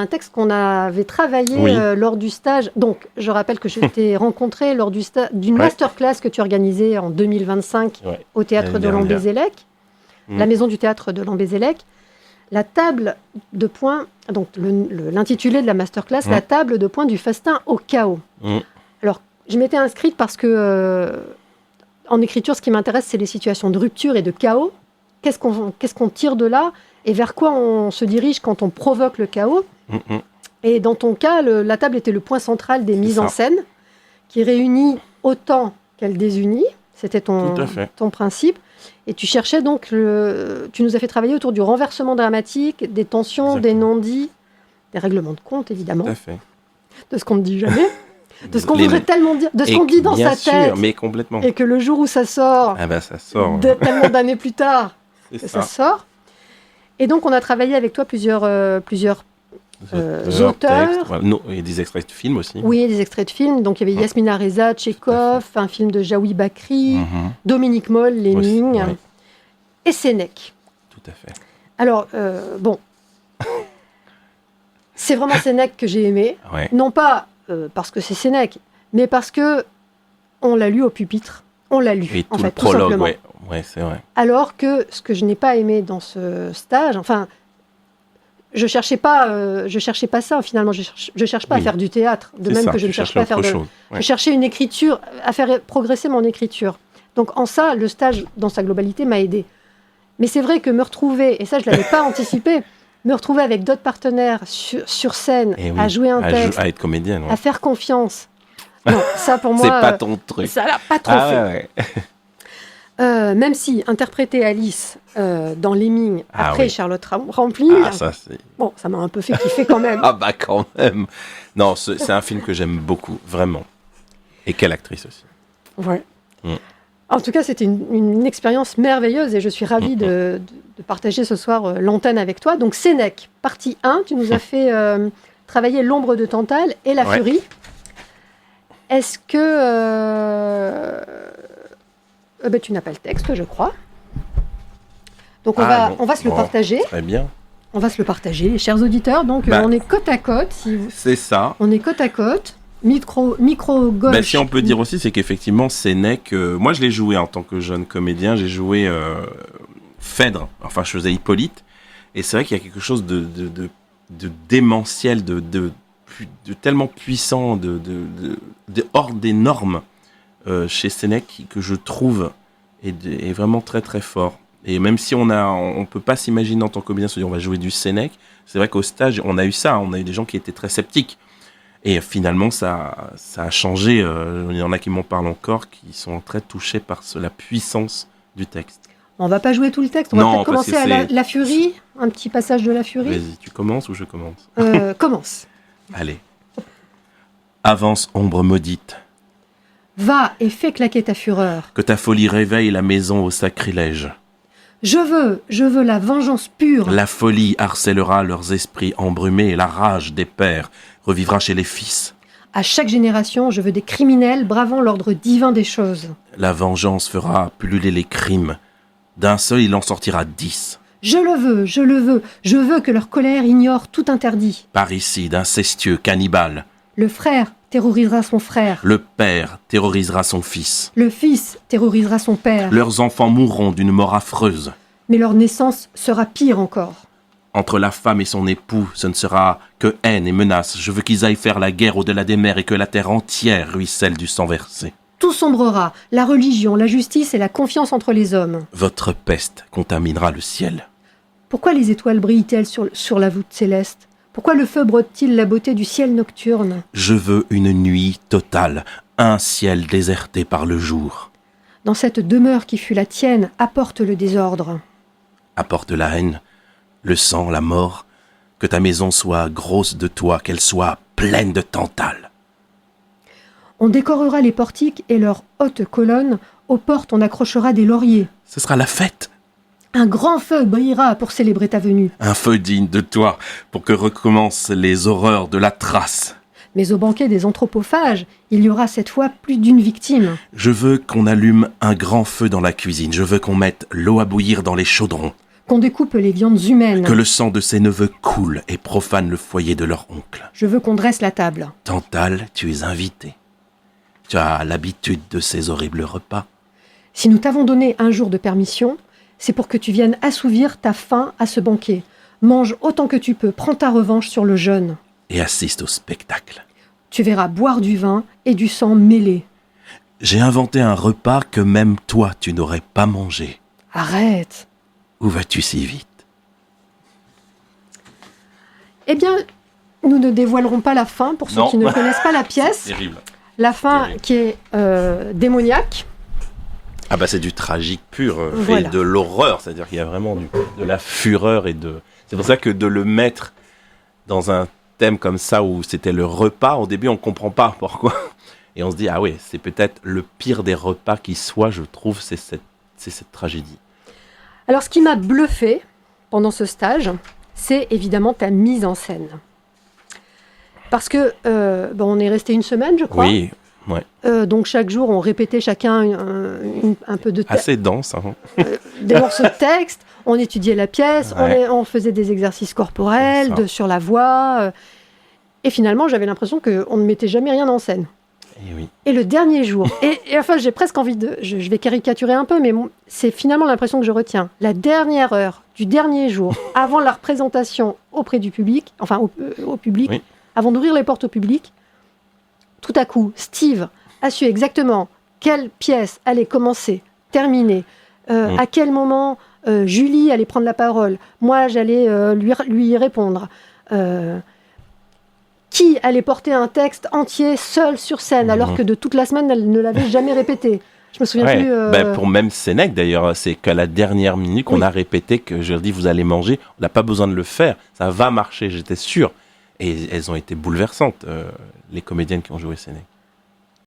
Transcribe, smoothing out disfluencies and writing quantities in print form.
Un texte qu'on avait travaillé Oui. lors du stage. Donc, je rappelle que je t'ai rencontré lors d'une masterclass que tu organisais en 2025 au théâtre de Lambézélec, la maison du théâtre de Lambézélec. La table de points, donc l'intitulé de la masterclass, la table de points du festin au chaos. Alors, je m'étais inscrite parce que, en écriture, ce qui m'intéresse, c'est les situations de rupture et de chaos. Qu'est-ce qu'on tire de là et vers quoi on se dirige quand on provoque le chaos. Et dans ton cas, la table était le point central des mises en scène, qui réunit autant qu'elle désunit. C'était ton principe. Et tu cherchais donc, tu nous as fait travailler autour du renversement dramatique, des tensions, des non-dits, des règlements de compte, évidemment. Tout à fait. De ce qu'on ne dit jamais. De ce qu'on voudrait tellement dire, de ce qu'on dit dans sa tête. Bien sûr, mais complètement. Et que le jour où ça sort, ça sort. Tellement d'années plus tard, ça sort. Et donc, on a travaillé avec toi plusieurs auteurs. Et des extraits de films aussi. Oui, des extraits de films. Donc, il y avait Yasmina Reza, Tchekhov, un film de Jaoui Bakri, Dominique Moll, Lénine, et Sénèque. Tout à fait. Alors, c'est vraiment Sénèque que j'ai aimé. Non pas parce que c'est Sénèque, mais parce que on l'a lu au pupitre. On l'a lu, et en tout fait, le prologue, tout simplement. Ouais, c'est vrai. Alors que ce que je n'ai pas aimé dans ce stage, enfin, je cherchais pas ça finalement. Je cherche pas à faire du théâtre, de même que je ne cherche pas à faire Je cherchais une écriture, à faire progresser mon écriture. Donc en ça, le stage dans sa globalité m'a aidé. Mais c'est vrai que me retrouver, et ça je l'avais pas anticipé, me retrouver avec d'autres partenaires sur scène, à jouer un texte, à être comédienne, à faire confiance. Non, ça pour moi, c'est pas ton truc. Ça l'a pas trop fait. Même si interpréter Alice dans Lemming après Charlotte Rampling, ça m'a un peu fait kiffer quand même. Quand même. Non, c'est un film que j'aime beaucoup, vraiment. Et quelle actrice aussi. Ouais. En tout cas, c'était une expérience merveilleuse et je suis ravie de partager ce soir l'antenne avec toi. Donc Sénèque, partie 1, tu nous as fait travailler l'ombre de Tantale et la furie. Est-ce que... tu n'as pas le texte, je crois. Donc on va se le partager. Très bien. On va se le partager, les chers auditeurs. Donc on est côte à côte. C'est ça. On est côte à côte. Micro gauche. Si on peut dire aussi, c'est qu'effectivement, Sénèque, moi je l'ai joué en tant que jeune comédien, j'ai joué Phèdre, enfin je faisais Hippolyte, et c'est vrai qu'il y a quelque chose de démentiel, de tellement puissant, de hors des normes chez Sénèque que je trouve est vraiment très très fort. Et même si on peut pas s'imaginer en tant que comédien se dire on va jouer du Sénèque, c'est vrai qu'au stage on a eu ça, on a eu des gens qui étaient très sceptiques. Et finalement, ça a changé. Il y en a qui m'en parlent encore, qui sont très touchés par la puissance du texte. On va pas jouer tout le texte. On va peut-être commencer à la furie. Un petit passage de la furie. Vas-y, tu commences ou je commence Commence. Allez. Avance, ombre maudite. Va et fais claquer ta fureur. Que ta folie réveille la maison au sacrilège. Je veux la vengeance pure. La folie harcèlera leurs esprits embrumés et la rage des pères revivra chez les fils. À chaque génération, je veux des criminels bravant l'ordre divin des choses. La vengeance fera pulluler les crimes. D'un seul, il en sortira 10. Je le veux. Je veux que leur colère ignore tout interdit. Parricide, incestueux, cannibale. Le frère terrorisera son frère. Le père terrorisera son fils. Le fils terrorisera son père. Leurs enfants mourront d'une mort affreuse. Mais leur naissance sera pire encore. Entre la femme et son époux, ce ne sera que haine et menace. Je veux qu'ils aillent faire la guerre au-delà des mers et que la terre entière ruisselle du sang versé. Tout sombrera, la religion, la justice et la confiance entre les hommes. Votre peste contaminera le ciel. Pourquoi les étoiles brillent-elles sur la voûte céleste ? Pourquoi le feu brode-t-il la beauté du ciel nocturne ? Je veux une nuit totale, un ciel déserté par le jour. Dans cette demeure qui fut la tienne, apporte le désordre. Apporte la haine, le sang, la mort, que ta maison soit grosse de toi, qu'elle soit pleine de Tantale. On décorera les portiques et leurs hautes colonnes, aux portes on accrochera des lauriers. Ce sera la fête. Un grand feu brillera pour célébrer ta venue. Un feu digne de toi, pour que recommencent les horreurs de la Thrace. Mais au banquet des anthropophages, il y aura cette fois plus d'une victime. Je veux qu'on allume un grand feu dans la cuisine. Je veux qu'on mette l'eau à bouillir dans les chaudrons. qu'on découpe les viandes humaines. Que le sang de ses neveux coule et profane le foyer de leur oncle. Je veux qu'on dresse la table. Tantale, tu es invité. Tu as l'habitude de ces horribles repas. Si nous t'avons donné un jour de permission, c'est pour que tu viennes assouvir ta faim à ce banquet. Mange autant que tu peux, prends ta revanche sur le jeûne. Et assiste au spectacle. Tu verras boire du vin et du sang mêlés. J'ai inventé un repas que même toi tu n'aurais pas mangé. Arrête. Où vas-tu si vite? Eh bien, nous ne dévoilerons pas la fin pour ceux qui ne connaissent pas la pièce. C'est terrible. La fin qui est démoniaque. Ah bah c'est du tragique pur, Voilà. et de l'horreur, c'est-à-dire qu'il y a vraiment de la fureur et de... C'est pour ça que de le mettre dans un thème comme ça où c'était le repas, au début on comprend pas pourquoi. Et on se dit, ah oui, c'est peut-être le pire des repas qui soit, je trouve, c'est cette tragédie. Alors, ce qui m'a bluffé pendant ce stage, c'est évidemment ta mise en scène. Parce que, on est resté une semaine, je crois. Oui, ouais. Donc, chaque jour, on répétait chacun un peu de Assez dense. Hein. Des morceaux de texte. On étudiait la pièce, Ouais. on faisait des exercices corporels, sur la voix. Et finalement, j'avais l'impression qu'on ne mettait jamais rien en scène. Et oui. Et le dernier jour, et enfin j'ai presque envie de... Je vais caricaturer un peu, mais c'est finalement l'impression que je retiens. La dernière heure du dernier jour, avant la représentation auprès du public, enfin au public, Oui. avant d'ouvrir les portes au public, tout à coup, Steve a su exactement quelle pièce allait commencer, terminer, à quel moment Julie allait prendre la parole, moi j'allais lui répondre. Qui allait porter un texte entier seul sur scène, alors que de toute la semaine, elle ne l'avait jamais répété. Je me souviens plus... Pour même Sénèque, d'ailleurs, c'est qu'à la dernière minute qu'on a répété que je leur dis, vous allez manger, on n'a pas besoin de le faire, ça va marcher, j'étais sûr. Et elles ont été bouleversantes, les comédiennes qui ont joué Sénèque.